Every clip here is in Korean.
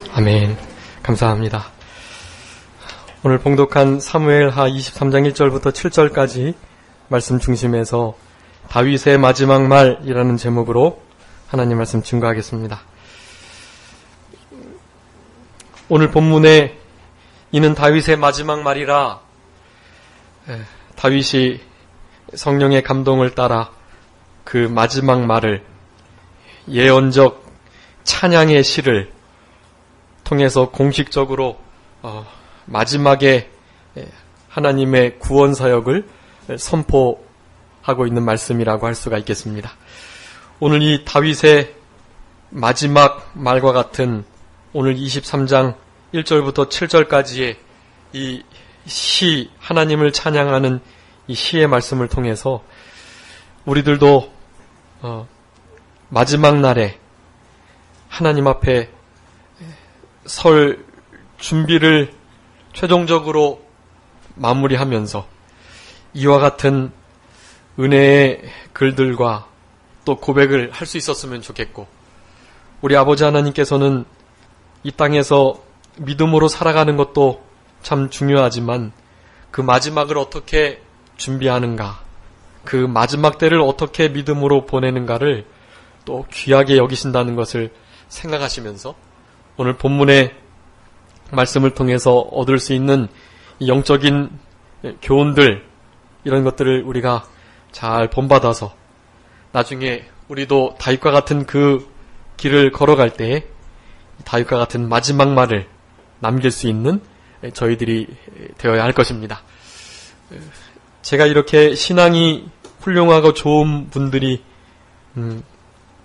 아멘. 감사합니다. 오늘 봉독한 사무엘하 23장 1절부터 7절까지 말씀 중심에서 다윗의 마지막 말이라는 제목으로 하나님 말씀 증거하겠습니다. 오늘 본문에 이는 다윗의 마지막 말이라, 다윗이 성령의 감동을 따라 그 마지막 말을, 예언적 찬양의 시를 통해서 공식적으로 마지막에 하나님의 구원 사역을 선포하고 있는 말씀이라고 할 수가 있겠습니다. 오늘 이 다윗의 마지막 말과 같은 오늘 23장 1절부터 7절까지의 이 시, 하나님을 찬양하는 이 시의 말씀을 통해서 우리들도 마지막 날에 하나님 앞에 설 준비를 최종적으로 마무리하면서 이와 같은 은혜의 글들과 또 고백을 할 수 있었으면 좋겠고, 우리 아버지 하나님께서는 이 땅에서 믿음으로 살아가는 것도 참 중요하지만 그 마지막을 어떻게 준비하는가, 그 마지막 때를 어떻게 믿음으로 보내는가를 또 귀하게 여기신다는 것을 생각하시면서 오늘 본문의 말씀을 통해서 얻을 수 있는 영적인 교훈들, 이런 것들을 우리가 잘 본받아서 나중에 우리도 다윗과 같은 그 길을 걸어갈 때에 다윗과 같은 마지막 말을 남길 수 있는 저희들이 되어야 할 것입니다. 제가 이렇게 신앙이 훌륭하고 좋은 분들이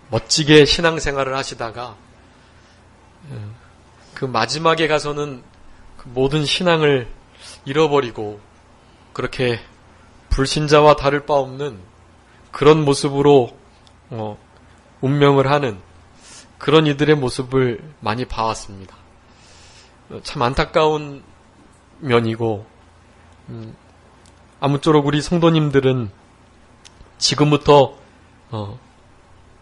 멋지게 신앙생활을 하시다가 그 마지막에 가서는 그 모든 신앙을 잃어버리고 그렇게 불신자와 다를 바 없는 그런 모습으로 운명을 하는 그런 이들의 모습을 많이 봐왔습니다. 참 안타까운 면이고, 아무쪼록 우리 성도님들은 지금부터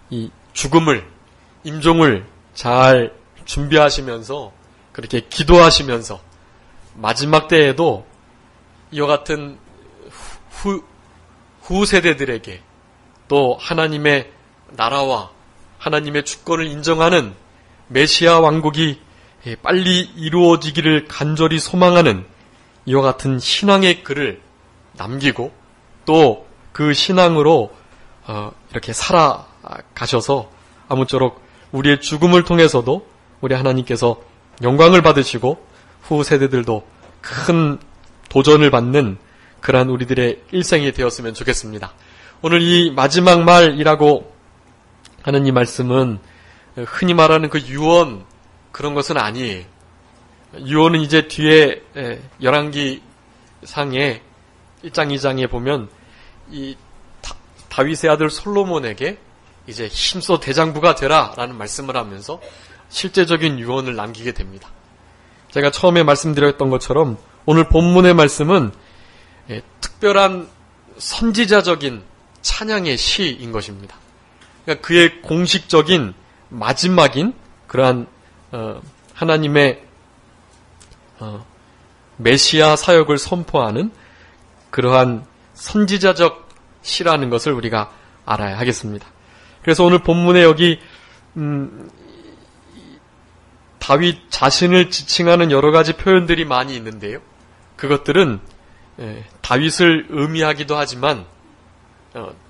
이 죽음을, 임종을 잘 준비하시면서, 그렇게 기도하시면서 마지막 때에도 이와 같은 후 세대들에게 또 하나님의 나라와 하나님의 주권을 인정하는 메시아 왕국이 빨리 이루어지기를 간절히 소망하는 이와 같은 신앙의 글을 남기고 또 그 신앙으로 이렇게 살아가셔서 아무쪼록 우리의 죽음을 통해서도 우리 하나님께서 영광을 받으시고 후 세대들도 큰 도전을 받는 그러한 우리들의 일생이 되었으면 좋겠습니다. 오늘 이 마지막 말이라고 하는 이 말씀은 흔히 말하는 그 유언, 그런 것은 아니에요. 유언은 이제 뒤에 열왕기 상에 1장 2장에 보면 이 다윗의 아들 솔로몬에게 이제 힘써 대장부가 되라 라는 말씀을 하면서 실제적인 유언을 남기게 됩니다. 제가 처음에 말씀드렸던 것처럼 오늘 본문의 말씀은 특별한 선지자적인 찬양의 시인 것입니다. 그러니까 그의 공식적인 마지막인 그러한 하나님의 메시아 사역을 선포하는 그러한 선지자적 시라는 것을 우리가 알아야 하겠습니다. 그래서 오늘 본문에 여기 다윗 자신을 지칭하는 여러 가지 표현들이 많이 있는데요. 그것들은 다윗을 의미하기도 하지만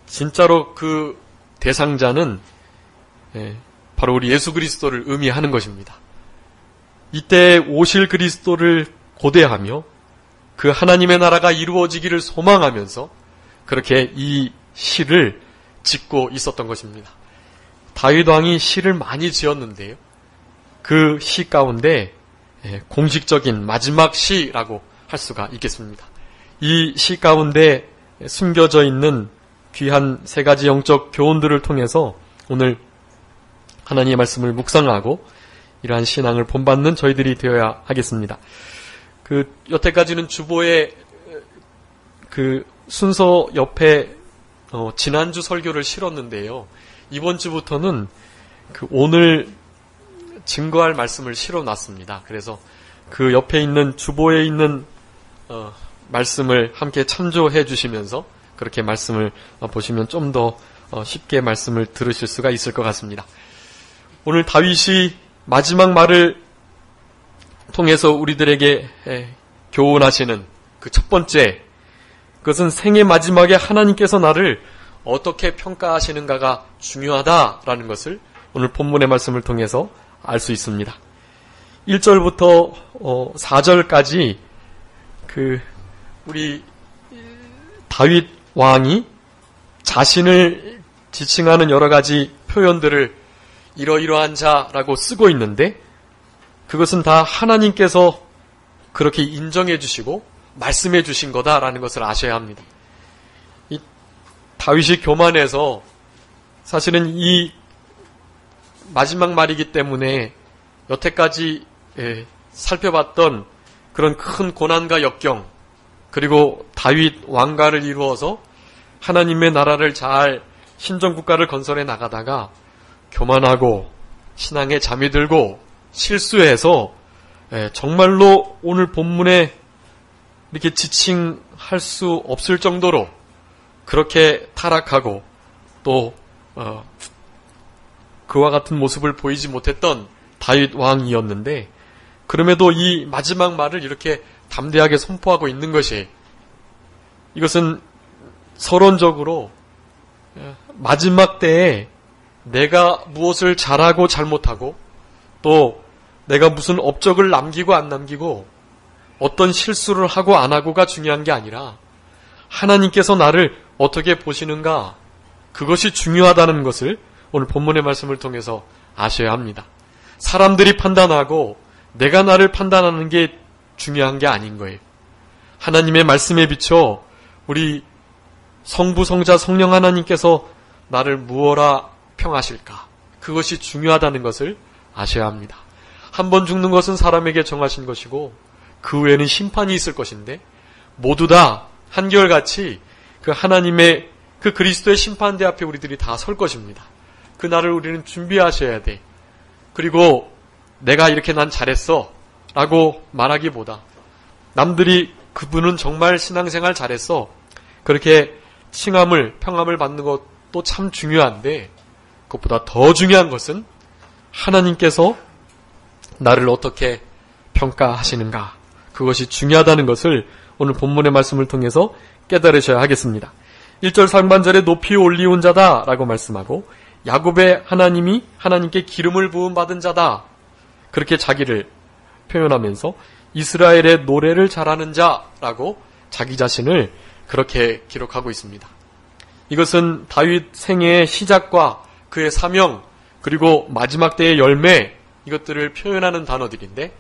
진짜로 그 대상자는 바로 우리 예수 그리스도를 의미하는 것입니다. 이때 오실 그리스도를 고대하며 그 하나님의 나라가 이루어지기를 소망하면서 그렇게 이 시를 짓고 있었던 것입니다. 다윗 왕이 시를 많이 지었는데요. 그 시 가운데 공식적인 마지막 시라고 할 수가 있겠습니다. 이 시 가운데 숨겨져 있는 귀한 세 가지 영적 교훈들을 통해서 오늘 하나님의 말씀을 묵상하고 이러한 신앙을 본받는 저희들이 되어야 하겠습니다. 여태까지는 주보의 그 순서 옆에 지난주 설교를 실었는데요. 이번 주부터는 오늘 증거할 말씀을 실어놨습니다. 그래서 그 옆에 있는 주보에 있는 말씀을 함께 참조해 주시면서 그렇게 말씀을 보시면 좀 더 쉽게 말씀을 들으실 수가 있을 것 같습니다. 오늘 다윗이 마지막 말을 통해서 우리들에게 교훈하시는 그 첫 번째, 그것은 생의 마지막에 하나님께서 나를 어떻게 평가하시는가가 중요하다라는 것을 오늘 본문의 말씀을 통해서 알 수 있습니다. 1절부터 4절까지 우리 다윗 왕이 자신을 지칭하는 여러 가지 표현들을 이러이러한 자라고 쓰고 있는데, 그것은 다 하나님께서 그렇게 인정해 주시고 말씀해 주신 거다라는 것을 아셔야 합니다. 이 다윗이 교만해서 사실은 이 마지막 말이기 때문에 여태까지 살펴봤던 그런 큰 고난과 역경, 그리고 다윗 왕가를 이루어서 하나님의 나라를 잘 신정국가를 건설해 나가다가 교만하고 신앙에 잠이 들고 실수해서 정말로 오늘 본문에 이렇게 지칭할 수 없을 정도로 그렇게 타락하고 또 그와 같은 모습을 보이지 못했던 다윗 왕이었는데, 그럼에도 이 마지막 말을 이렇게 담대하게 선포하고 있는 것이, 이것은 서론적으로 마지막 때에 내가 무엇을 잘하고 잘못하고 또 내가 무슨 업적을 남기고 안 남기고 어떤 실수를 하고 안 하고가 중요한 게 아니라 하나님께서 나를 어떻게 보시는가, 그것이 중요하다는 것을 오늘 본문의 말씀을 통해서 아셔야 합니다. 사람들이 판단하고 내가 나를 판단하는 게 중요한 게 아닌 거예요. 하나님의 말씀에 비춰 우리 성부, 성자, 성령 하나님께서 나를 무엇라 평하실까, 그것이 중요하다는 것을 아셔야 합니다. 한 번 죽는 것은 사람에게 정하신 것이고 그 외에는 심판이 있을 것인데, 모두 다 한결같이 그 하나님의 그 그리스도의 심판대 앞에 우리들이 다 설 것입니다. 그날을 우리는 준비하셔야 돼. 그리고 내가 이렇게 난 잘했어 라고 말하기보다 남들이 그분은 정말 신앙생활 잘했어, 그렇게 칭함을, 평함을 받는 것도 참 중요한데, 그것보다 더 중요한 것은 하나님께서 나를 어떻게 평가하시는가, 그것이 중요하다는 것을 오늘 본문의 말씀을 통해서 깨달으셔야 하겠습니다. 1절 상반절에 높이 올리운 자다 라고 말씀하고, 야곱의 하나님이 하나님께 기름을 부음 받은 자다, 그렇게 자기를 표현하면서 이스라엘의 노래를 잘하는 자라고 자기 자신을 그렇게 기록하고 있습니다. 이것은 다윗 생애의 시작과 그의 사명, 그리고 마지막 때의 열매, 이것들을 표현하는 단어들인데,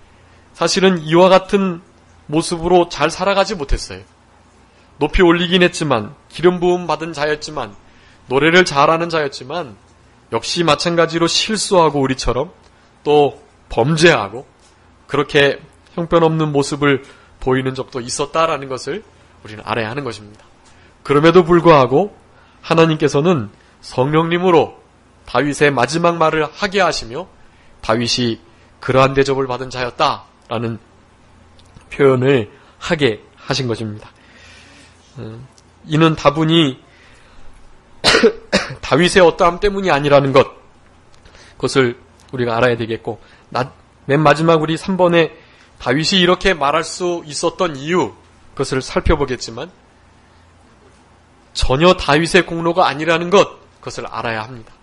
사실은 이와 같은 모습으로 잘 살아가지 못했어요. 높이 올리긴 했지만, 기름 부음 받은 자였지만, 노래를 잘하는 자였지만, 역시 마찬가지로 실수하고 우리처럼 또 범죄하고 그렇게 형편없는 모습을 보이는 적도 있었다라는 것을 우리는 알아야 하는 것입니다. 그럼에도 불구하고 하나님께서는 성령님으로 다윗의 마지막 말을 하게 하시며 다윗이 그러한 대접을 받은 자였다라는 표현을 하게 하신 것입니다. 이는 다분히 다윗의 어떠함 때문이 아니라는 것, 그것을 우리가 알아야 되겠고, 맨 마지막 우리 3번에 다윗이 이렇게 말할 수 있었던 이유, 그것을 살펴보겠지만 전혀 다윗의 공로가 아니라는 것, 그것을 알아야 합니다.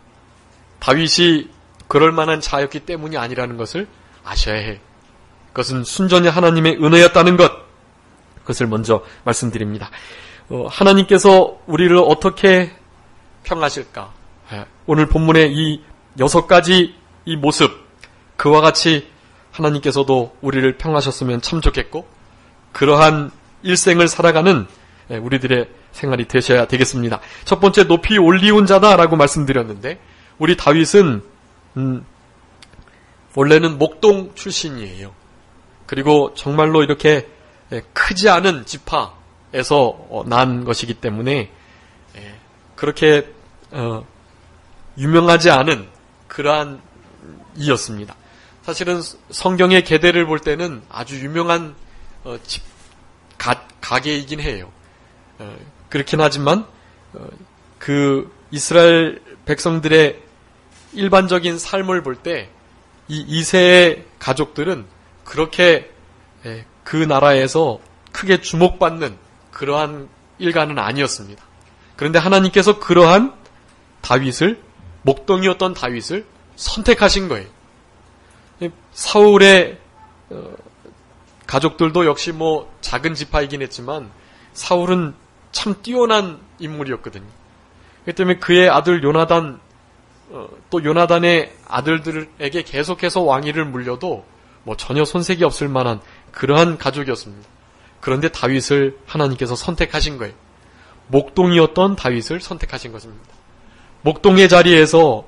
다윗이 그럴 만한 자였기 때문이 아니라는 것을 아셔야 해. 그것은 순전히 하나님의 은혜였다는 것, 그것을 먼저 말씀드립니다. 하나님께서 우리를 어떻게 평하실까? 오늘 본문의 이 6가지 이 모습, 그와 같이 하나님께서도 우리를 평하셨으면 참 좋겠고, 그러한 일생을 살아가는 우리들의 생활이 되셔야 되겠습니다. 첫 번째, 높이 올리운 자다라고 말씀드렸는데, 우리 다윗은 원래는 목동 출신이에요. 그리고 정말로 이렇게 크지 않은 지파에서 난 것이기 때문에 그렇게 유명하지 않은 그러한 이였습니다. 사실은 성경의 계대를 볼 때는 아주 유명한 가계이긴 해요. 그렇긴 하지만 그 이스라엘 백성들의 일반적인 삶을 볼 때 이 이세의 가족들은 그렇게 그 나라에서 크게 주목받는 그러한 일가는 아니었습니다. 그런데 하나님께서 그러한 다윗을, 목동이었던 다윗을 선택하신 거예요. 사울의 가족들도 역시 뭐 작은 지파이긴 했지만 사울은 참 뛰어난 인물이었거든요. 그렇기 때문에 그의 아들 요나단, 또 요나단의 아들들에게 계속해서 왕위를 물려도 뭐 전혀 손색이 없을 만한 그러한 가족이었습니다. 그런데 다윗을 하나님께서 선택하신 거예요. 목동이었던 다윗을 선택하신 것입니다. 목동의 자리에서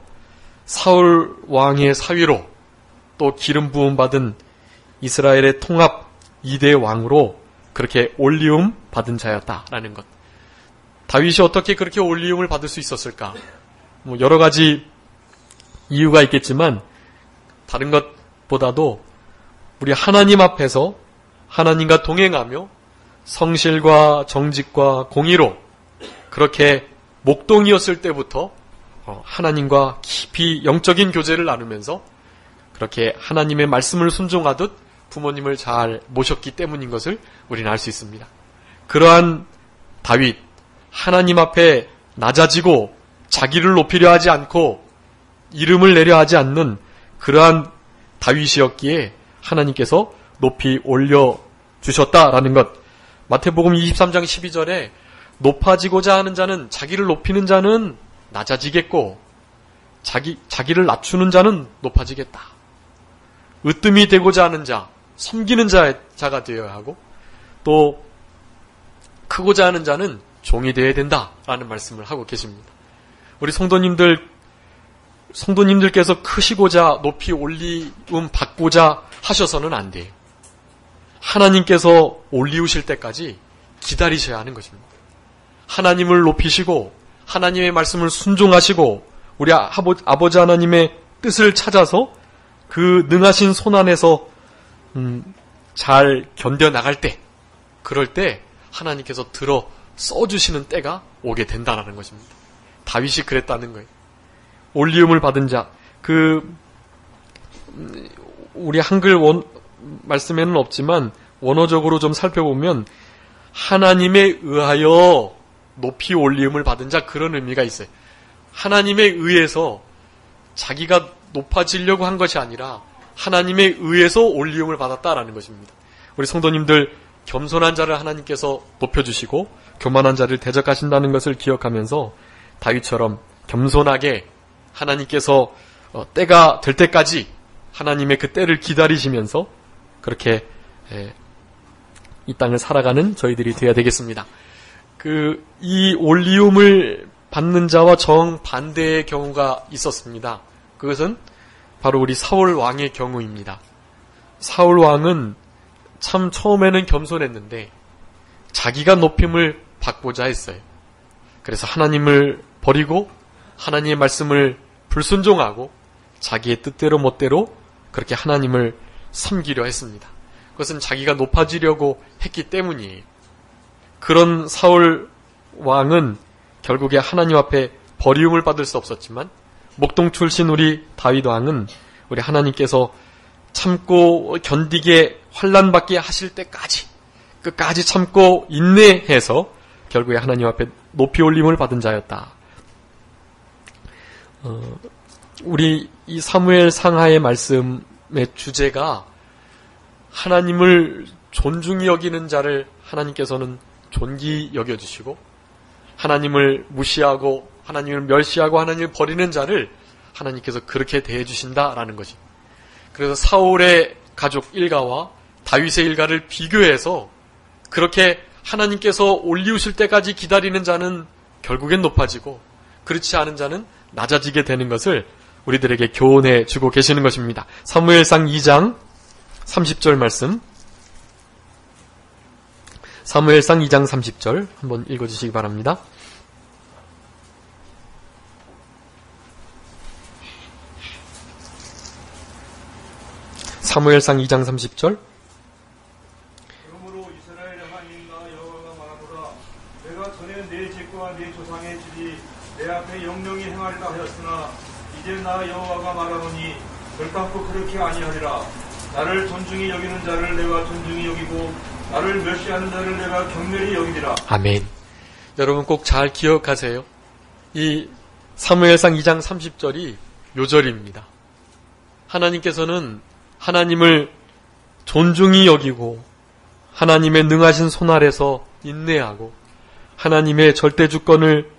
사울 왕의 사위로 또 기름 부음 받은 이스라엘의 통합 2대 왕으로 그렇게 올리움 받은 자였다라는 것. 다윗이 어떻게 그렇게 올리움을 받을 수 있었을까? 뭐 여러 가지 이유가 있겠지만 다른 것보다도 우리 하나님 앞에서 하나님과 동행하며 성실과 정직과 공의로 그렇게 목동이었을 때부터 하나님과 깊이 영적인 교제를 나누면서 그렇게 하나님의 말씀을 순종하듯 부모님을 잘 모셨기 때문인 것을 우리는 알 수 있습니다. 그러한 다윗, 하나님 앞에 낮아지고 자기를 높이려 하지 않고 이름을 내려 하지 않는 그러한 다윗이었기에 하나님께서 높이 올려주셨다라는 것. 마태복음 23장 12절에 높아지고자 하는 자는, 자기를 높이는 자는 낮아지겠고 자기를 낮추는 자는 높아지겠다. 으뜸이 되고자 하는 자, 섬기는 자가 되어야 하고 또 크고자 하는 자는 종이 되어야 된다라는 말씀을 하고 계십니다. 우리 성도님들께서 크시고자 높이 올리움 받고자 하셔서는 안 돼요. 하나님께서 올리우실 때까지 기다리셔야 하는 것입니다. 하나님을 높이시고 하나님의 말씀을 순종하시고 우리 아버지 하나님의 뜻을 찾아서 그 능하신 손 안에서 잘 견뎌나갈 때, 그럴 때 하나님께서 들어 써주시는 때가 오게 된다는 것입니다. 다윗이 그랬다는 거예요. 올리움을 받은 자, 우리 한글 말씀에는 없지만 원어적으로 좀 살펴보면 하나님에 의하여 높이 올리움을 받은 자, 그런 의미가 있어요. 하나님에 의해서 자기가 높아지려고 한 것이 아니라 하나님에 의해서 올리움을 받았다라는 것입니다. 우리 성도님들 겸손한 자를 하나님께서 높여주시고 교만한 자를 대적하신다는 것을 기억하면서 다윗처럼 겸손하게 하나님께서 때가 될 때까지 하나님의 그 때를 기다리시면서 그렇게 이 땅을 살아가는 저희들이 되어야 되겠습니다. 이 올리움을 받는 자와 정반대의 경우가 있었습니다. 그것은 바로 우리 사울 왕의 경우입니다. 사울 왕은 참 처음에는 겸손했는데 자기가 높임을 받고자 했어요. 그래서 하나님을 버리고 하나님의 말씀을 불순종하고 자기의 뜻대로 멋대로 그렇게 하나님을 섬기려 했습니다. 그것은 자기가 높아지려고 했기 때문이에요. 그런 사울 왕은 결국에 하나님 앞에 버리움을 받을 수 없었지만 목동 출신 우리 다윗 왕은 우리 하나님께서 참고 견디게 환난받게 하실 때까지 끝까지 참고 인내해서 결국에 하나님 앞에 높이 올림을 받은 자였다. 우리 이 사무엘 상하의 말씀의 주제가 하나님을 존중히 여기는 자를 하나님께서는 존귀히 여겨주시고 하나님을 무시하고 하나님을 멸시하고 하나님을 버리는 자를 하나님께서 그렇게 대해주신다라는 것이. 그래서 사울의 가족 일가와 다윗의 일가를 비교해서 그렇게 하나님께서 올리우실 때까지 기다리는 자는 결국엔 높아지고 그렇지 않은 자는 낮아지게 되는 것을 우리들에게 교훈해 주고 계시는 것입니다. 사무엘상 2장 30절 말씀, 사무엘상 2장 30절 한번 읽어주시기 바랍니다. 사무엘상 2장 30절. 그러므로 이스라엘의 하나님 나 여호와가 말하노라 내가 전에 내 집과 내 조상의 집이 내 앞에 영영히 행하리라 하였으나 이제 나 여호와가 말하노니 결단코 그렇게 아니하리라. 나를 존중히 여기는 자를 내가 존중히 여기고 나를 멸시하는 자를 내가 경멸히 여기리라. 아멘. 여러분 꼭 잘 기억하세요. 이 사무엘상 2장 30절이 요절입니다. 하나님께서는 하나님을 존중히 여기고 하나님의 능하신 손 아래서 인내하고 하나님의 절대 주권을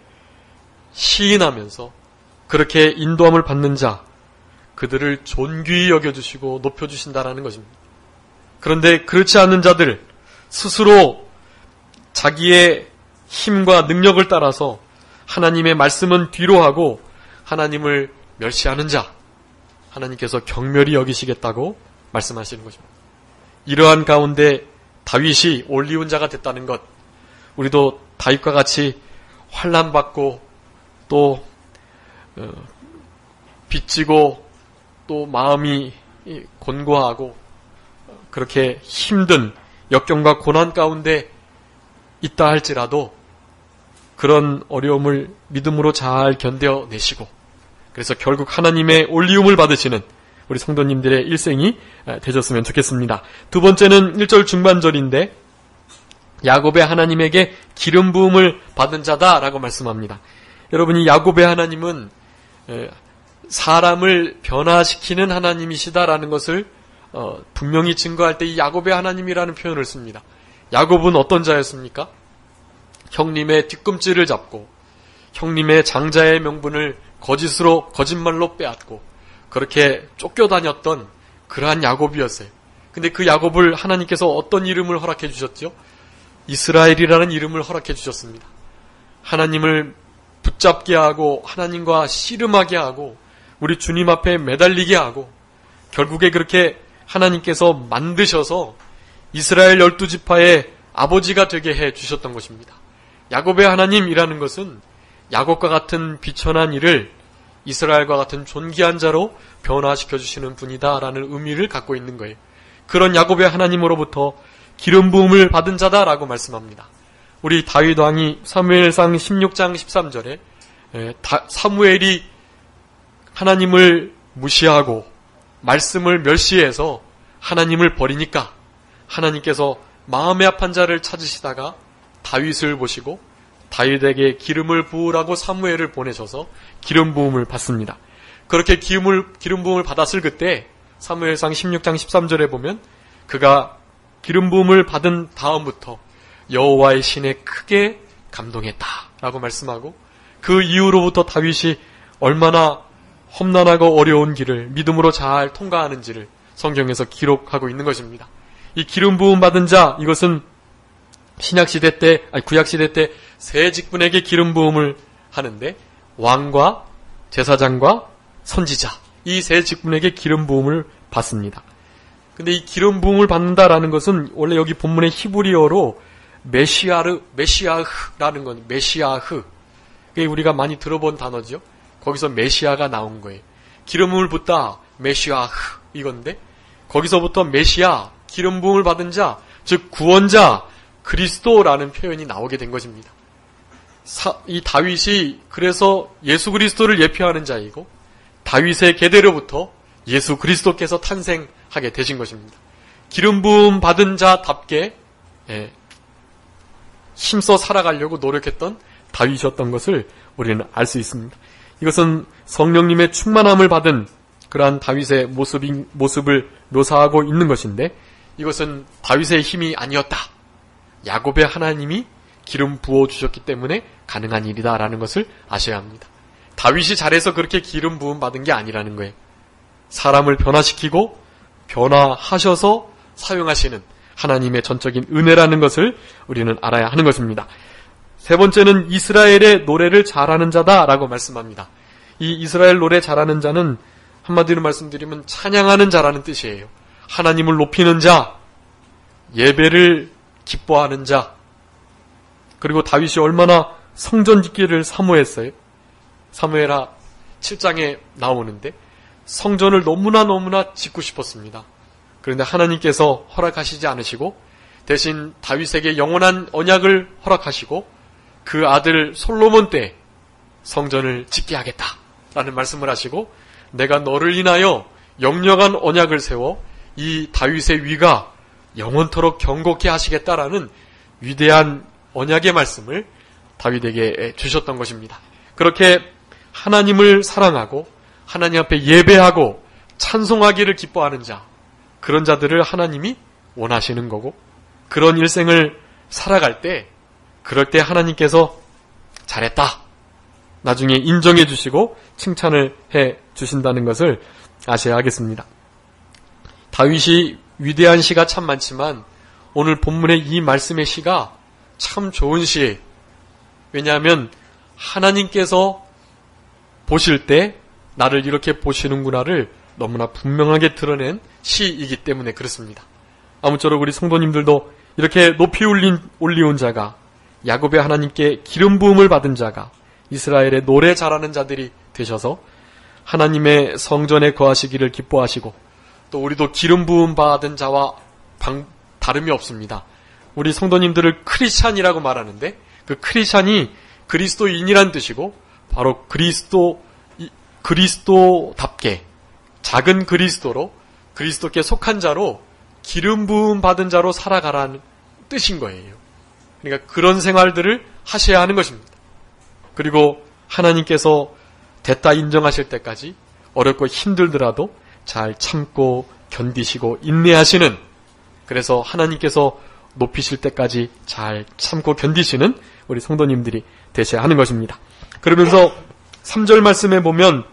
시인하면서 그렇게 인도함을 받는 자, 그들을 존귀히 여겨주시고 높여주신다라는 것입니다. 그런데 그렇지 않는 자들, 스스로 자기의 힘과 능력을 따라서 하나님의 말씀은 뒤로 하고 하나님을 멸시하는 자, 하나님께서 경멸히 여기시겠다고 말씀하시는 것입니다. 이러한 가운데 다윗이 올리운 자가 됐다는 것, 우리도 다윗과 같이 환난받고 또 빚지고 또 마음이 곤고하고 그렇게 힘든 역경과 고난 가운데 있다 할지라도 그런 어려움을 믿음으로 잘 견뎌내시고 그래서 결국 하나님의 올리움을 받으시는 우리 성도님들의 일생이 되셨으면 좋겠습니다. 두 번째는 1절 중반절인데 야곱의 하나님에게 기름 부음을 받은 자다라고 말씀합니다. 여러분이 야곱의 하나님은 사람을 변화시키는 하나님이시다라는 것을 분명히 증거할 때 이 야곱의 하나님이라는 표현을 씁니다. 야곱은 어떤 자였습니까? 형님의 뒤꿈치를 잡고 형님의 장자의 명분을 거짓말로 빼앗고 그렇게 쫓겨다녔던 그러한 야곱이었어요. 근데 그 야곱을 하나님께서 어떤 이름을 허락해 주셨죠? 이스라엘이라는 이름을 허락해 주셨습니다. 하나님을 붙잡게 하고 하나님과 씨름하게 하고 우리 주님 앞에 매달리게 하고 결국에 그렇게 하나님께서 만드셔서 이스라엘 12지파의 아버지가 되게 해 주셨던 것입니다. 야곱의 하나님이라는 것은 야곱과 같은 비천한 이를 이스라엘과 같은 존귀한 자로 변화시켜 주시는 분이다라는 의미를 갖고 있는 거예요. 그런 야곱의 하나님으로부터 기름 부음을 받은 자다라고 말씀합니다. 우리 다윗 왕이 사무엘상 16장 13절에 사무엘이 하나님을 무시하고 말씀을 멸시해서 하나님을 버리니까 하나님께서 마음의 합한 자를 찾으시다가 다윗을 보시고 다윗에게 기름을 부으라고 사무엘을 보내셔서 기름 부음을 받습니다. 그렇게 기름 부음을 받았을 그때 사무엘상 16장 13절에 보면 그가 기름 부음을 받은 다음부터 여호와의 신에 크게 감동했다라고 말씀하고 그 이후로부터 다윗이 얼마나 험난하고 어려운 길을 믿음으로 잘 통과하는지를 성경에서 기록하고 있는 것입니다. 이 기름 부음 받은 자, 이것은 구약시대 때 세 직분에게 기름 부음을 하는데 왕과 제사장과 선지자, 이 세 직분에게 기름 부음을 받습니다. 근데 이 기름 부음을 받는다라는 것은 원래 여기 본문의 히브리어로 메시아흐라는 건 메시아흐. 그게 우리가 많이 들어본 단어죠. 거기서 메시아가 나온 거예요. 기름을 붓다, 메시아흐 이건데 거기서부터 메시아, 기름 부음을 받은 자, 즉 구원자, 그리스도라는 표현이 나오게 된 것입니다. 이 다윗이 그래서 예수 그리스도를 예표하는 자이고 다윗의 계대로부터 예수 그리스도께서 탄생하게 되신 것입니다. 기름 부음 받은 자답게 힘써 살아가려고 노력했던 다윗이었던 것을 우리는 알 수 있습니다. 이것은 성령님의 충만함을 받은 그러한 다윗의 모습을 묘사하고 있는 것인데 이것은 다윗의 힘이 아니었다. 야곱의 하나님이 기름 부어주셨기 때문에 가능한 일이다라는 것을 아셔야 합니다. 다윗이 잘해서 그렇게 기름 부음 받은 게 아니라는 거예요. 사람을 변화시키고 변화하셔서 사용하시는 하나님의 전적인 은혜라는 것을 우리는 알아야 하는 것입니다. 세 번째는 이스라엘의 노래를 잘하는 자다라고 말씀합니다. 이 이스라엘 노래 잘하는 자는 한마디로 말씀드리면 찬양하는 자라는 뜻이에요. 하나님을 높이는 자, 예배를 기뻐하는 자, 그리고 다윗이 얼마나 성전 짓기를 사모했어요. 사무엘하 7장에 나오는데 성전을 너무나 짓고 싶었습니다. 그런데 하나님께서 허락하시지 않으시고 대신 다윗에게 영원한 언약을 허락하시고 그 아들 솔로몬 때 성전을 짓게 하겠다라는 말씀을 하시고 내가 너를 인하여 영영한 언약을 세워 이 다윗의 위가 영원토록 경고케 하시겠다라는 위대한 언약의 말씀을 다윗에게 주셨던 것입니다. 그렇게 하나님을 사랑하고 하나님 앞에 예배하고 찬송하기를 기뻐하는 자, 그런 자들을 하나님이 원하시는 거고 그런 일생을 살아갈 때 그럴 때 하나님께서 잘했다, 나중에 인정해 주시고 칭찬을 해 주신다는 것을 아셔야 하겠습니다. 다윗이 위대한 시가 참 많지만 오늘 본문의 이 말씀의 시가 참 좋은 시예요. 왜냐하면 하나님께서 보실 때 나를 이렇게 보시는구나를 너무나 분명하게 드러낸 시이기 때문에 그렇습니다. 아무쪼록 우리 성도님들도 이렇게 높이 올리온 자가, 야곱의 하나님께 기름 부음을 받은 자가, 이스라엘의 노래 잘하는 자들이 되셔서 하나님의 성전에 거하시기를 기뻐하시고 또 우리도 기름 부음 받은 자와 다름이 없습니다. 우리 성도님들을 크리스찬이라고 말하는데 그 크리스찬이 그리스도인이란 뜻이고 바로 그리스도답게 작은 그리스도로 그리스도께 속한 자로 기름 부음 받은 자로 살아가라는 뜻인 거예요. 그러니까 그런 생활들을 하셔야 하는 것입니다. 그리고 하나님께서 됐다 인정하실 때까지 어렵고 힘들더라도 잘 참고 견디시고 인내하시는, 그래서 하나님께서 높이실 때까지 잘 참고 견디시는 우리 성도님들이 되셔야 하는 것입니다. 그러면서 3절 말씀에 보면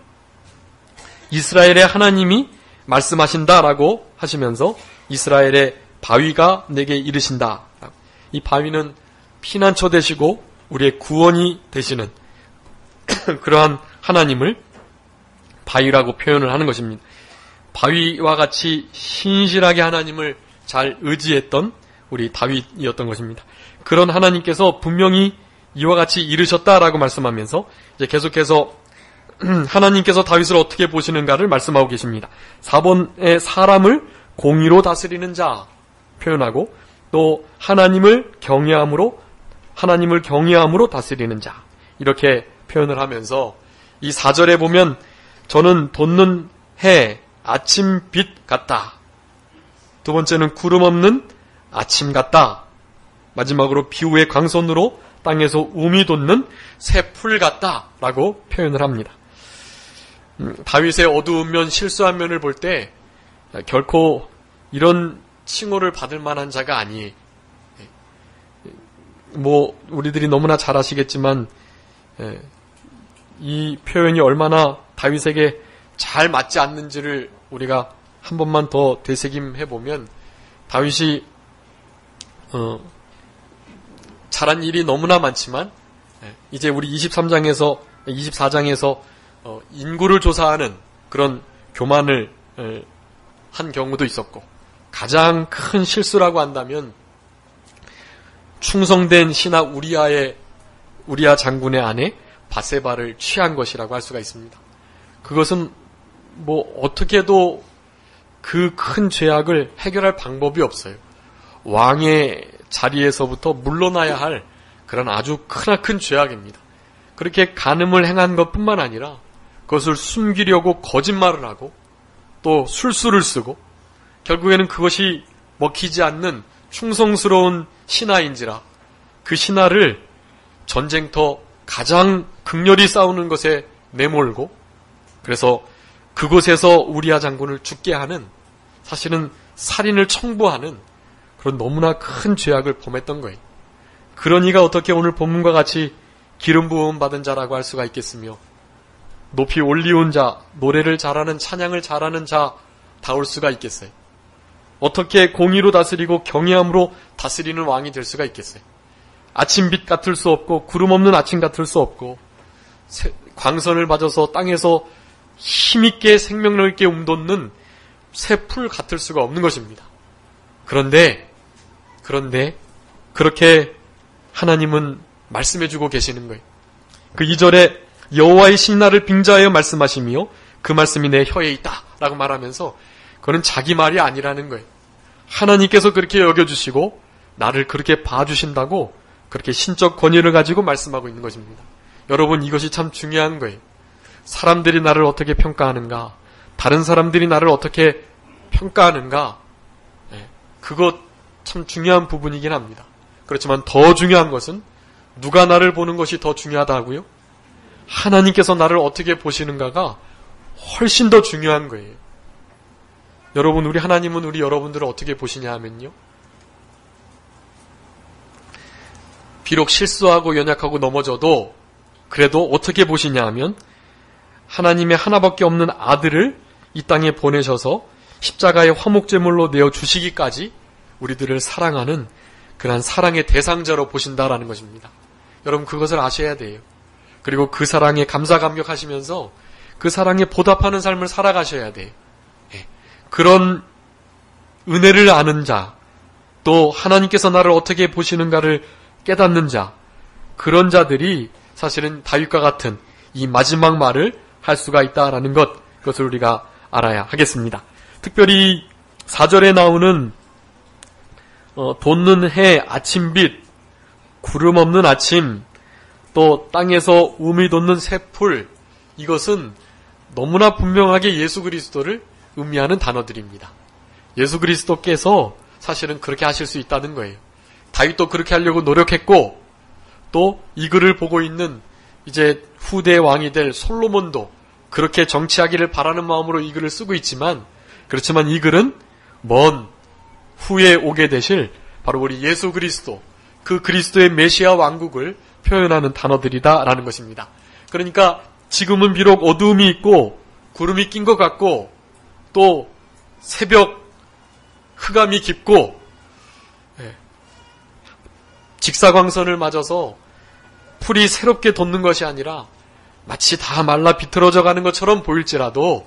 이스라엘의 하나님이 말씀하신다라고 하시면서 이스라엘의 바위가 내게 이르신다. 이 바위는 피난처 되시고 우리의 구원이 되시는 그러한 하나님을 바위라고 표현을 하는 것입니다. 바위와 같이 신실하게 하나님을 잘 의지했던 우리 다윗이었던 것입니다. 그런 하나님께서 분명히 이와 같이 이르셨다라고 말씀하면서 이제 계속해서 하나님께서 다윗을 어떻게 보시는가를 말씀하고 계십니다. 4번에 사람을 공의로 다스리는 자 표현하고 또 하나님을 경외함으로 다스리는 자 이렇게 표현을 하면서 이 4절에 보면 저는 돋는 해 아침빛 같다. 두 번째는 구름 없는 아침 같다. 마지막으로 비후의 광선으로 땅에서 움이 돋는 새 풀 같다 라고 표현을 합니다. 다윗의 어두운 면, 실수한 면을 볼 때 결코 이런 칭호를 받을 만한 자가 아니에요. 우리들이 너무나 잘 아시겠지만 이 표현이 얼마나 다윗에게 잘 맞지 않는지를 우리가 한 번만 더 되새김해보면 다윗이 잘한 일이 너무나 많지만 이제 우리 24장에서 인구를 조사하는 그런 교만을 한 경우도 있었고 가장 큰 실수라고 한다면 충성된 신하 우리아 장군의 아내 바세바를 취한 것이라고 할 수가 있습니다. 그것은 어떻게 해도 그 큰 죄악을 해결할 방법이 없어요. 왕의 자리에서부터 물러나야 할 그런 아주 크나큰 죄악입니다. 그렇게 간음을 행한 것뿐만 아니라 그것을 숨기려고 거짓말을 하고 또 술수를 쓰고 결국에는 그것이 먹히지 않는 충성스러운 신하인지라 그 신하를 전쟁터 가장 극렬히 싸우는 것에 내몰고 그래서 그곳에서 우리아 장군을 죽게 하는, 사실은 살인을 청부하는 그런 너무나 큰 죄악을 범했던 거예요. 그런 이가 어떻게 오늘 본문과 같이 기름 부음 받은 자라고 할 수가 있겠으며 높이 올리온 자, 노래를 잘하는, 찬양을 잘하는 자다울 수가 있겠어요. 어떻게 공의로 다스리고 경외함으로 다스리는 왕이 될 수가 있겠어요. 아침빛 같을 수 없고 구름 없는 아침 같을 수 없고 광선을 맞아서 땅에서 힘있게 생명력 있게 움돋는 새 풀 같을 수가 없는 것입니다. 그런데 그렇게 하나님은 말씀해주고 계시는 거예요. 그 2절에 여호와의 신나를 빙자하여 말씀하시며 그 말씀이 내 혀에 있다 라고 말하면서 그건 자기 말이 아니라는 거예요. 하나님께서 그렇게 여겨주시고 나를 그렇게 봐주신다고 그렇게 신적 권위를 가지고 말씀하고 있는 것입니다. 여러분, 이것이 참 중요한 거예요. 사람들이 나를 어떻게 평가하는가, 다른 사람들이 나를 어떻게 평가하는가, 그것 참 중요한 부분이긴 합니다. 그렇지만 더 중요한 것은 누가 나를 보는 것이 더 중요하다고요? 하나님께서 나를 어떻게 보시는가가 훨씬 더 중요한 거예요. 여러분, 우리 하나님은 우리 여러분들을 어떻게 보시냐 하면요, 비록 실수하고 연약하고 넘어져도 그래도 어떻게 보시냐 하면 하나님의 하나밖에 없는 아들을 이 땅에 보내셔서 십자가의 화목제물로 내어주시기까지 우리들을 사랑하는 그러한 사랑의 대상자로 보신다라는 것입니다. 여러분, 그것을 아셔야 돼요. 그리고 그 사랑에 감사감격하시면서 그 사랑에 보답하는 삶을 살아가셔야 돼요. 그런 은혜를 아는 자, 또 하나님께서 나를 어떻게 보시는가를 깨닫는 자, 그런 자들이 사실은 다윗과 같은 이 마지막 말을 할 수가 있다라는 것, 그것을 우리가 알아야 하겠습니다. 특별히 4절에 나오는 돋는 해, 아침빛, 구름 없는 아침, 또 땅에서 우미 돋는 새풀, 이것은 너무나 분명하게 예수 그리스도를 의미하는 단어들입니다. 예수 그리스도께서 사실은 그렇게 하실 수 있다는 거예요. 다윗도 그렇게 하려고 노력했고, 또 이 글을 보고 있는 이제 후대 왕이 될 솔로몬도 그렇게 정치하기를 바라는 마음으로 이 글을 쓰고 있지만, 그렇지만 이 글은 먼 후에 오게 되실 바로 우리 예수 그리스도, 그 그리스도의 메시아 왕국을 표현하는 단어들이다라는 것입니다. 그러니까 지금은 비록 어두움이 있고 구름이 낀 것 같고 또 새벽 흑암이 깊고 직사광선을 맞아서 풀이 새롭게 돋는 것이 아니라 마치 다 말라 비틀어져 가는 것처럼 보일지라도,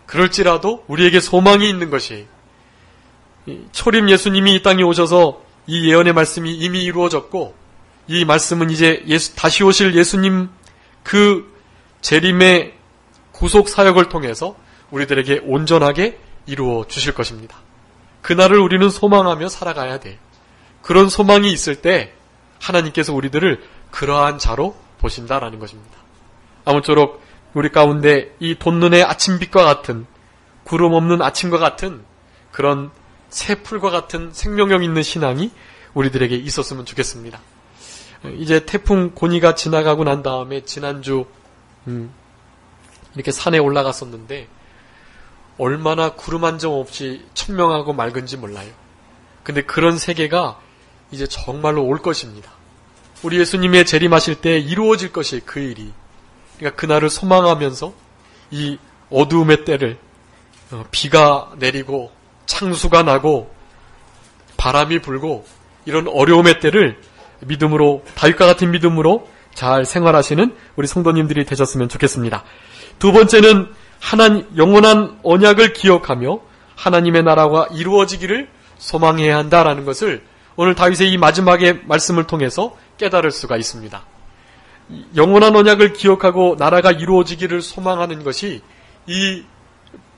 그럴지라도 우리에게 소망이 있는 것이, 초림 예수님이 이 땅에 오셔서 이 예언의 말씀이 이미 이루어졌고, 이 말씀은 이제 다시 오실 예수님 그 재림의 구속 사역을 통해서 우리들에게 온전하게 이루어 주실 것입니다. 그날을 우리는 소망하며 살아가야 돼. 그런 소망이 있을 때 하나님께서 우리들을 그러한 자로 보신다라는 것입니다. 아무쪼록 우리 가운데 이 돋는 해 아침빛과 같은, 구름 없는 아침과 같은 그런 새풀과 같은 생명력 있는 신앙이 우리들에게 있었으면 좋겠습니다. 이제 태풍 고니가 지나가고 난 다음에 지난주 이렇게 산에 올라갔었는데 얼마나 구름 한 점 없이 청명하고 맑은지 몰라요. 근데 그런 세계가 이제 정말로 올 것입니다. 우리 예수님의 재림하실 때 이루어질 것이 그 일이. 그러니까 그날을 소망하면서 이 어두움의 때를, 비가 내리고 창수가 나고 바람이 불고 이런 어려움의 때를 믿음으로, 다윗과 같은 믿음으로 잘 생활하시는 우리 성도님들이 되셨으면 좋겠습니다. 두 번째는 영원한 언약을 기억하며 하나님의 나라가 이루어지기를 소망해야 한다라는 것을 오늘 다윗의 이 마지막의 말씀을 통해서 깨달을 수가 있습니다. 영원한 언약을 기억하고 나라가 이루어지기를 소망하는 것이 이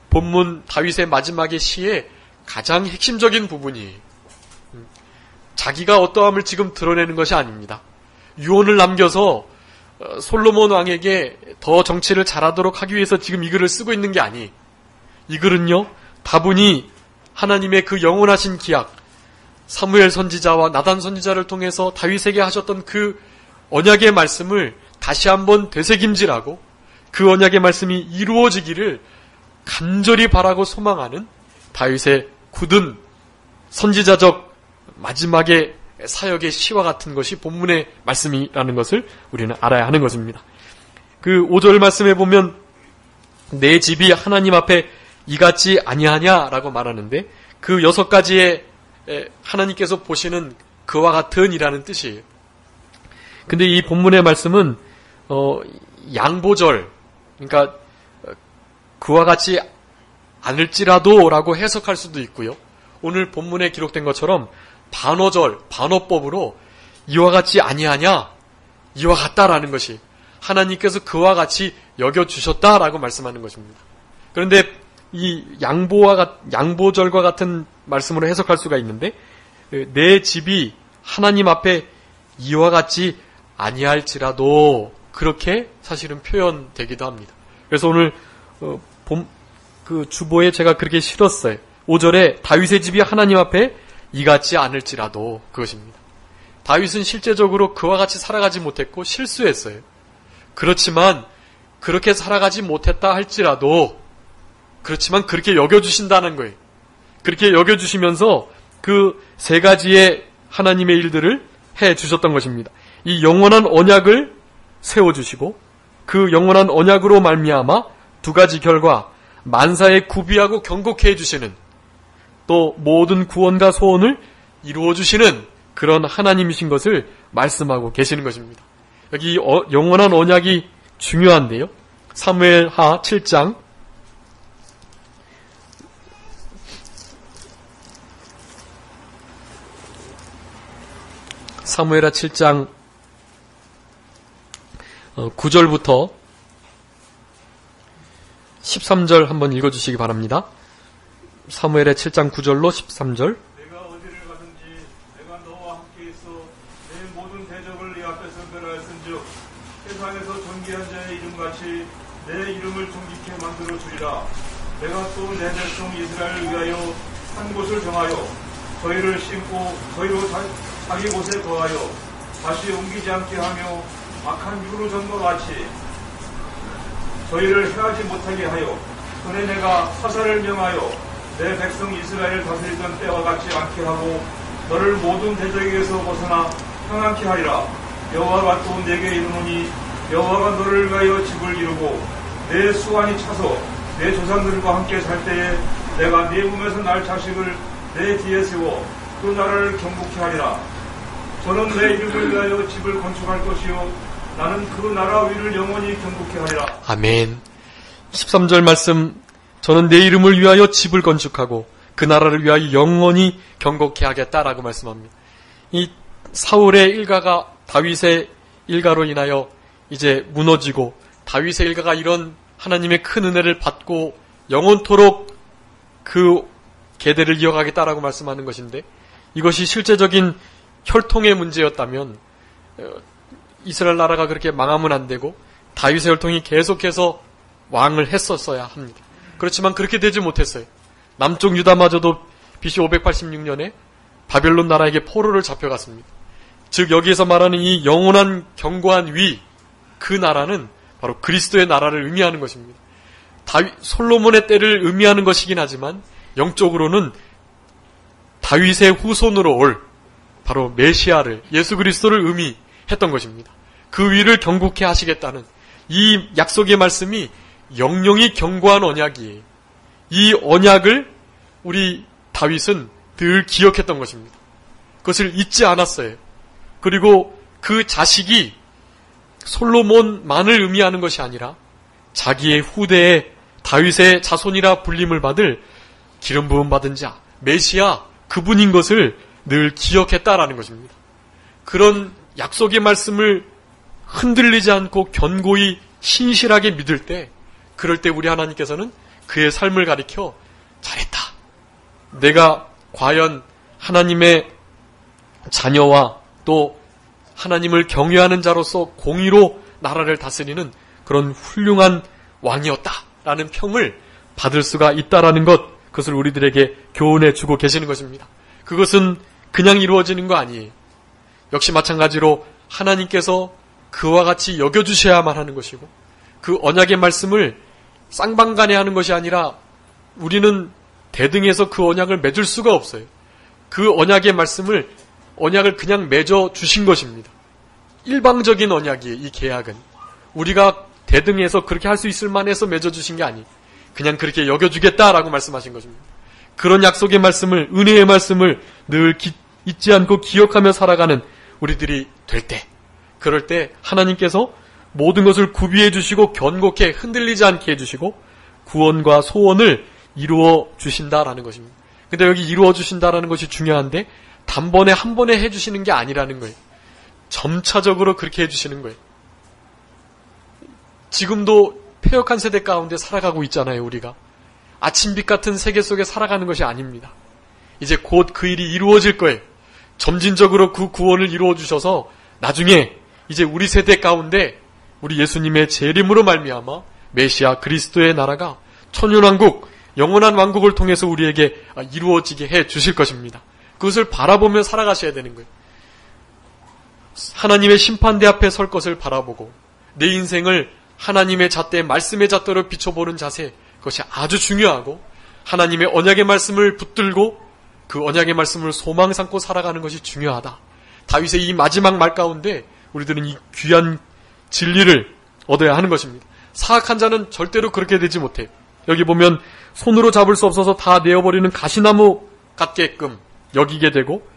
본문 다윗의 마지막의 시의 가장 핵심적인 부분이에요. 자기가 어떠함을 지금 드러내는 것이 아닙니다. 유언을 남겨서 솔로몬 왕에게 더 정치를 잘하도록 하기 위해서 지금 이 글을 쓰고 있는 게 아니. 이 글은요, 다분히 하나님의 그 영원하신 기약, 사무엘 선지자와 나단 선지자를 통해서 다윗에게 하셨던 그 언약의 말씀을 다시 한번 되새김질하고 그 언약의 말씀이 이루어지기를 간절히 바라고 소망하는 다윗의 굳은 선지자적 마지막의 사역의 시와 같은 것이 본문의 말씀이라는 것을 우리는 알아야 하는 것입니다. 그 5절 말씀에 보면 내 집이 하나님 앞에 이같지 아니하냐라고 말하는데 그 6가지의 하나님께서 보시는 그와 같은 이라는 뜻이에요. 근데 이 본문의 말씀은 양보절, 그러니까 그와 같지 않을지라도 라고 해석할 수도 있고요. 오늘 본문에 기록된 것처럼 반어절, 반어법으로 이와 같지 아니하냐, 이와 같다라는 것이 하나님께서 그와 같이 여겨주셨다라고 말씀하는 것입니다. 그런데 이 양보절과 같은 말씀으로 해석할 수가 있는데, 내 집이 하나님 앞에 이와 같지 아니할지라도 그렇게 사실은 표현되기도 합니다. 그래서 오늘 그 주보에 제가 그렇게 실었어요. 5절에 다윗의 집이 하나님 앞에 이같지 않을지라도, 그것입니다. 다윗은 실제적으로 그와 같이 살아가지 못했고 실수했어요. 그렇지만 그렇게 살아가지 못했다 할지라도, 그렇지만 그렇게 여겨주신다는 거예요. 그렇게 여겨주시면서 그 세 가지의 하나님의 일들을 해주셨던 것입니다. 이 영원한 언약을 세워주시고, 그 영원한 언약으로 말미암아 두 가지 결과, 만사에 구비하고 경고케 해주시는, 또 모든 구원과 소원을 이루어주시는 그런 하나님이신 것을 말씀하고 계시는 것입니다. 여기 영원한 언약이 중요한데요. 사무엘하 7장 사무엘하 7장 9절부터 13절 한번 읽어주시기 바랍니다. 사무엘의 7장 9절로 13절. 내가 어디를 가든지 내가 너와 함께 있어 내 모든 대적을 네 앞에서 멸하였은즉 세상에서 존귀한 자의 이름같이 내 이름을 존귀케 만들어 주리라. 내가 또 내 백성 이스라엘을 위하여 한 곳을 정하여 저희를 심고 저희로 자기 곳에 거하여 다시 옮기지 않게 하며 악한 유로전과 같이 저희를 해하지 못하게 하여 전에 내가 사사를 명하여 내 백성 이스라엘을 다스리던 때와 같지 않게 하고 너를 모든 대적에게서 벗어나 평안케 하리라. 여호와가 또 내게 이르노니 여호와가 너를 위하여 집을 이루고 내 수완이 차서 내 조상들과 함께 살 때에 내가 네 몸에서 날 자식을 내 뒤에 세워 그 나라를 경복케 하리라. 저는 내 이름을 위하여 집을 건축할 것이요 나는 그 나라 위를 영원히 경복케 하리라. 아멘. 13절 말씀, 저는 내 이름을 위하여 집을 건축하고 그 나라를 위하여 영원히 경복케 하겠다라고 말씀합니다. 이 사울의 일가가 다윗의 일가로 인하여 이제 무너지고, 다윗의 일가가 이런 하나님의 큰 은혜를 받고 영원토록 그 계대를 이어가겠다라고 말씀하는 것인데, 이것이 실제적인 혈통의 문제였다면 이스라엘 나라가 그렇게 망하면 안 되고 다윗의 혈통이 계속해서 왕을 했었어야 합니다. 그렇지만 그렇게 되지 못했어요. 남쪽 유다마저도 BC 586년에 바벨론 나라에게 포로를 잡혀갔습니다. 즉 여기에서 말하는 이 영원한 견고한 위, 그 나라는 바로 그리스도의 나라를 의미하는 것입니다. 솔로몬의 때를 의미하는 것이긴 하지만 영적으로는 다윗의 후손으로 올 바로 메시아를, 예수 그리스도를 의미했던 것입니다. 그 위를 경고케 하시겠다는 이 약속의 말씀이 영영이 견고한 언약이에요. 이 언약을 우리 다윗은 늘 기억했던 것입니다. 그것을 잊지 않았어요. 그리고 그 자식이 솔로몬만을 의미하는 것이 아니라 자기의 후대에 다윗의 자손이라 불림을 받을 기름 부음 받은 자, 메시아, 그분인 것을 늘 기억했다라는 것입니다. 그런 약속의 말씀을 흔들리지 않고 견고히 신실하게 믿을 때, 그럴 때 우리 하나님께서는 그의 삶을 가리켜 잘했다. 내가 과연 하나님의 자녀와 또 하나님을 경외하는 자로서 공의로 나라를 다스리는 그런 훌륭한 왕이었다라는 평을 받을 수가 있다라는 것, 그것을 우리들에게 교훈해 주고 계시는 것입니다. 그것은 그냥 이루어지는 거 아니에요. 역시 마찬가지로 하나님께서 그와 같이 여겨주셔야만 하는 것이고, 그 언약의 말씀을 쌍방간에 하는 것이 아니라 우리는 대등해서 그 언약을 맺을 수가 없어요. 그 언약의 말씀을, 언약을 그냥 맺어 주신 것입니다. 일방적인 언약이에요. 이 계약은 우리가 대등해서 그렇게 할 수 있을 만해서 맺어 주신 게 아니에요. 그냥 그렇게 여겨주겠다라고 말씀하신 것입니다. 그런 약속의 말씀을, 은혜의 말씀을 늘 잊지 않고 기억하며 살아가는 우리들이 될 때, 그럴 때 하나님께서 모든 것을 구비해 주시고 견고케 흔들리지 않게 해주시고 구원과 소원을 이루어 주신다라는 것입니다. 근데 여기 이루어 주신다라는 것이 중요한데 단번에 한 번에 해주시는 게 아니라는 거예요. 점차적으로 그렇게 해주시는 거예요. 지금도 폐역한 세대 가운데 살아가고 있잖아요, 우리가. 아침빛 같은 세계 속에 살아가는 것이 아닙니다. 이제 곧 그 일이 이루어질 거예요. 점진적으로 그 구원을 이루어 주셔서 나중에 이제 우리 세대 가운데 우리 예수님의 재림으로 말미암아 메시아 그리스도의 나라가 천년왕국, 영원한 왕국을 통해서 우리에게 이루어지게 해 주실 것입니다. 그것을 바라보며 살아가셔야 되는 거예요. 하나님의 심판대 앞에 설 것을 바라보고 내 인생을 하나님의 잣대, 말씀의 잣대로 비춰보는 자세, 그것이 아주 중요하고 하나님의 언약의 말씀을 붙들고 그 언약의 말씀을 소망 삼고 살아가는 것이 중요하다. 다윗의 이 마지막 말 가운데 우리들은 이 귀한 진리를 얻어야 하는 것입니다. 사악한 자는 절대로 그렇게 되지 못해요. 여기 보면 손으로 잡을 수 없어서 다 내어버리는 가시나무 같게끔 여기게 되고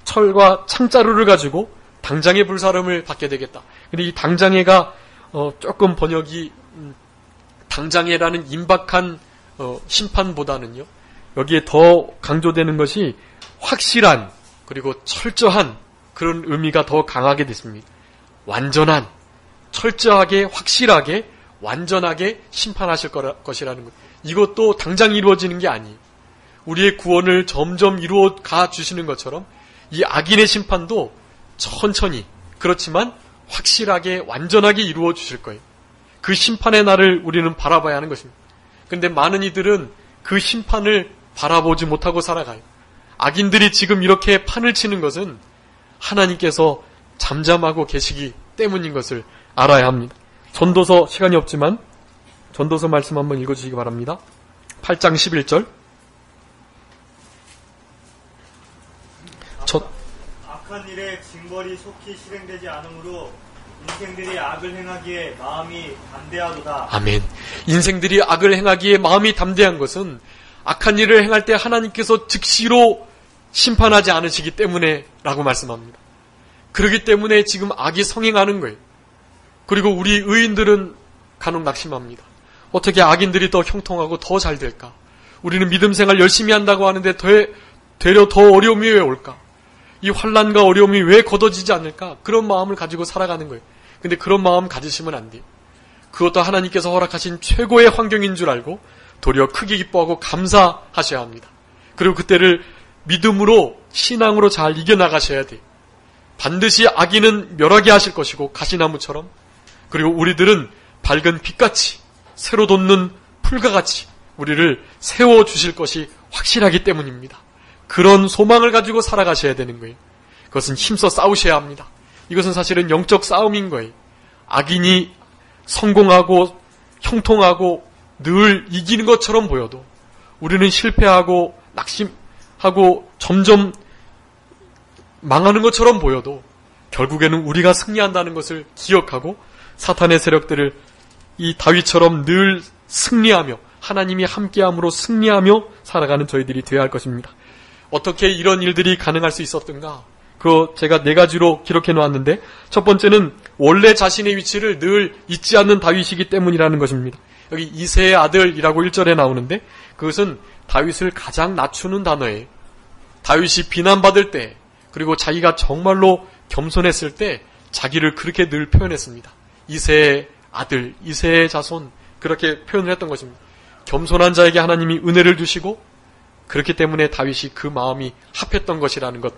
철과 창자루를 가지고 당장의 불사름을 받게 되겠다. 근데 이 당장해가 조금 번역이 당장해라는 임박한 심판보다는요. 여기에 더 강조되는 것이 확실한 그리고 철저한 그런 의미가 더 강하게 됐습니다. 완전한, 철저하게, 확실하게, 완전하게 심판하실 것이라는 것. 이것도 당장 이루어지는 게 아니에요. 우리의 구원을 점점 이루어 가 주시는 것처럼 이 악인의 심판도 천천히, 그렇지만 확실하게, 완전하게 이루어 주실 거예요. 그 심판의 날을 우리는 바라봐야 하는 것입니다. 근데 많은 이들은 그 심판을 바라보지 못하고 살아가요. 악인들이 지금 이렇게 판을 치는 것은 하나님께서 잠잠하고 계시기 때문인 것을 알아야 합니다. 전도서, 시간이 없지만 전도서 말씀 한번 읽어주시기 바랍니다. 8장 11절. 악한 일에 징벌이 속히 실행되지 않으므로 인생들이 악을 행하기에 마음이 담대하도다. 아멘. 인생들이 악을 행하기에 마음이 담대한 것은 악한 일을 행할 때 하나님께서 즉시로 심판하지 않으시기 때문에 라고 말씀합니다. 그렇기 때문에 지금 악이 성행하는 거예요. 그리고 우리 의인들은 간혹 낙심합니다. 어떻게 악인들이 더 형통하고 더 잘 될까? 우리는 믿음 생활 열심히 한다고 하는데 되려 더 어려움이 왜 올까? 이 환난과 어려움이 왜 걷어지지 않을까? 그런 마음을 가지고 살아가는 거예요. 근데 그런 마음 가지시면 안 돼요. 그것도 하나님께서 허락하신 최고의 환경인 줄 알고 도리어 크게 기뻐하고 감사하셔야 합니다. 그리고 그때를 믿음으로, 신앙으로 잘 이겨나가셔야 돼요. 반드시 악인은 멸하게 하실 것이고 가시나무처럼, 그리고 우리들은 밝은 빛같이 새로 돋는 풀과 같이 우리를 세워주실 것이 확실하기 때문입니다. 그런 소망을 가지고 살아가셔야 되는 거예요. 그것은 힘써 싸우셔야 합니다. 이것은 사실은 영적 싸움인 거예요. 악인이 성공하고 형통하고 늘 이기는 것처럼 보여도 우리는 실패하고 낙심하고 점점 망하는 것처럼 보여도 결국에는 우리가 승리한다는 것을 기억하고 사탄의 세력들을 이 다윗처럼 늘 승리하며 하나님이 함께함으로 승리하며 살아가는 저희들이 되어야 할 것입니다. 어떻게 이런 일들이 가능할 수 있었던가? 그거 제가 4가지로 기록해 놓았는데, 첫 번째는 원래 자신의 위치를 늘 잊지 않는 다윗이기 때문이라는 것입니다. 여기 이새의 아들이라고 1절에 나오는데 그것은 다윗을 가장 낮추는 단어예요. 다윗이 비난받을 때, 그리고 자기가 정말로 겸손했을 때 자기를 그렇게 늘 표현했습니다. 이새의 아들, 이새의 자손, 그렇게 표현을 했던 것입니다. 겸손한 자에게 하나님이 은혜를 주시고 그렇기 때문에 다윗이 그 마음이 합했던 것이라는 것.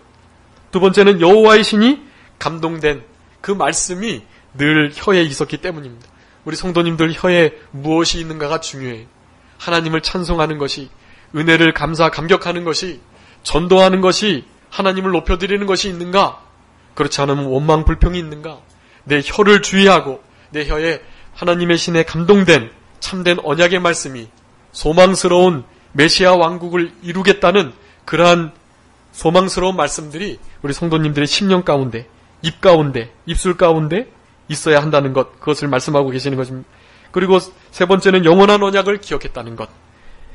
두 번째는 여호와의 신이 감동된 그 말씀이 늘 혀에 있었기 때문입니다. 우리 성도님들 혀에 무엇이 있는가가 중요해요. 하나님을 찬송하는 것이, 은혜를 감격하는 것이, 전도하는 것이, 하나님을 높여드리는 것이 있는가? 그렇지 않으면 원망 불평이 있는가? 내 혀를 주의하고 내 혀에 하나님의 신에 감동된 참된 언약의 말씀이, 소망스러운 메시아 왕국을 이루겠다는 그러한 소망스러운 말씀들이 우리 성도님들의 심령 가운데, 입 가운데, 입술 가운데 있어야 한다는 것, 그것을 말씀하고 계시는 것입니다. 그리고 세 번째는 영원한 언약을 기억했다는 것.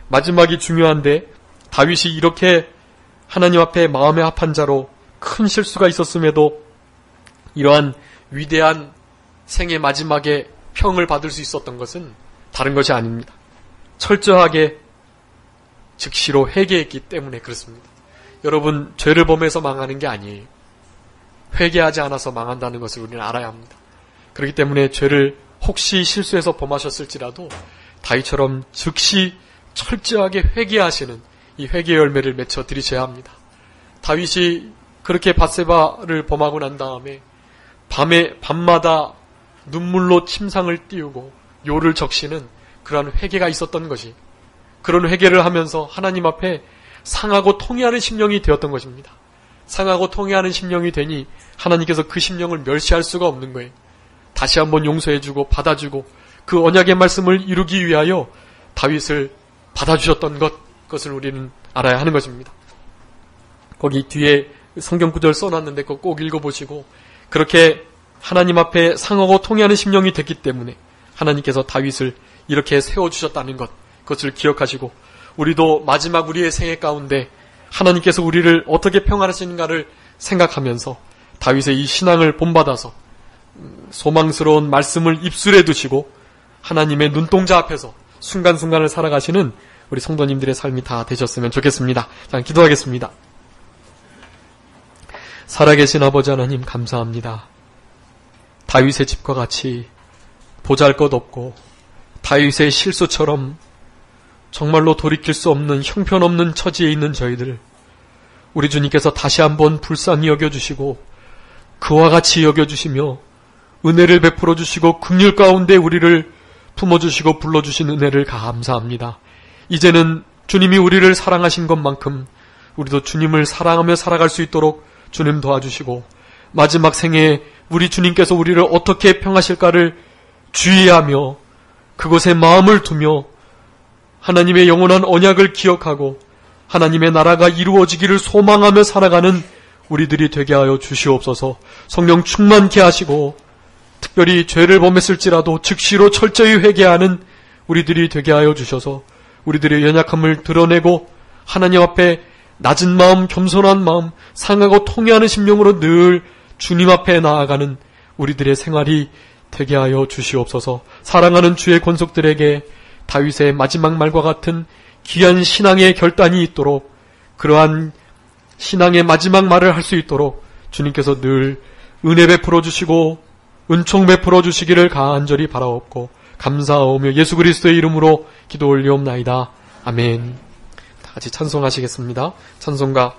마지막이 중요한데 다윗이 이렇게 하나님 앞에 마음에 합한 자로 큰 실수가 있었음에도 이러한 위대한 생의 마지막에 평을 받을 수 있었던 것은 다른 것이 아닙니다. 철저하게 즉시로 회개했기 때문에 그렇습니다. 여러분, 죄를 범해서 망하는 게 아니에요. 회개하지 않아서 망한다는 것을 우리는 알아야 합니다. 그렇기 때문에 죄를 혹시 실수해서 범하셨을지라도 다윗처럼 즉시 철저하게 회개하시는 이 회개 열매를 맺혀 드리셔야 합니다. 다윗이 그렇게 밧세바를 범하고 난 다음에 밤마다 눈물로 침상을 띄우고 요를 적시는 그러한 회개가 있었던 것이, 그런 회개를 하면서 하나님 앞에 상하고 통회하는 심령이 되었던 것입니다. 상하고 통회하는 심령이 되니 하나님께서 그 심령을 멸시할 수가 없는 거예요. 다시 한번 용서해주고 받아주고 그 언약의 말씀을 이루기 위하여 다윗을 받아주셨던 그것을 우리는 알아야 하는 것입니다. 거기 뒤에 성경 구절 써놨는데 그거 꼭 읽어보시고, 그렇게 하나님 앞에 상하고 통회하는 심령이 됐기 때문에 하나님께서 다윗을 이렇게 세워주셨다는 것, 그것을 기억하시고, 우리도 마지막 우리의 생애 가운데 하나님께서 우리를 어떻게 평안하시는가를 생각하면서 다윗의 이 신앙을 본받아서 소망스러운 말씀을 입술에 두시고 하나님의 눈동자 앞에서 순간순간을 살아가시는 우리 성도님들의 삶이 다 되셨으면 좋겠습니다. 자, 기도하겠습니다. 살아계신 아버지 하나님, 감사합니다. 다윗의 집과 같이 보잘것없고 다윗의 실수처럼 정말로 돌이킬 수 없는 형편없는 처지에 있는 저희들, 우리 주님께서 다시 한번 불쌍히 여겨주시고 그와 같이 여겨주시며 은혜를 베풀어 주시고 긍휼 가운데 우리를 품어주시고 불러주신 은혜를 감사합니다. 이제는 주님이 우리를 사랑하신 것만큼 우리도 주님을 사랑하며 살아갈 수 있도록 주님 도와주시고, 마지막 생에 우리 주님께서 우리를 어떻게 평하실까를 주의하며 그것에 마음을 두며 하나님의 영원한 언약을 기억하고 하나님의 나라가 이루어지기를 소망하며 살아가는 우리들이 되게 하여 주시옵소서. 성령 충만케 하시고 특별히 죄를 범했을지라도 즉시로 철저히 회개하는 우리들이 되게 하여 주셔서 우리들의 연약함을 드러내고 하나님 앞에 낮은 마음, 겸손한 마음, 상하고 통회하는 심령으로 늘 주님 앞에 나아가는 우리들의 생활이 되게 하여 주시옵소서. 사랑하는 주의 권속들에게 다윗의 마지막 말과 같은 귀한 신앙의 결단이 있도록, 그러한 신앙의 마지막 말을 할 수 있도록 주님께서 늘 은혜 베풀어 주시고 은총 베풀어 주시기를 간절히 바라옵고 감사하오며 예수 그리스도의 이름으로 기도 올리옵나이다. 아멘. 다 같이 찬송하시겠습니다. 찬송가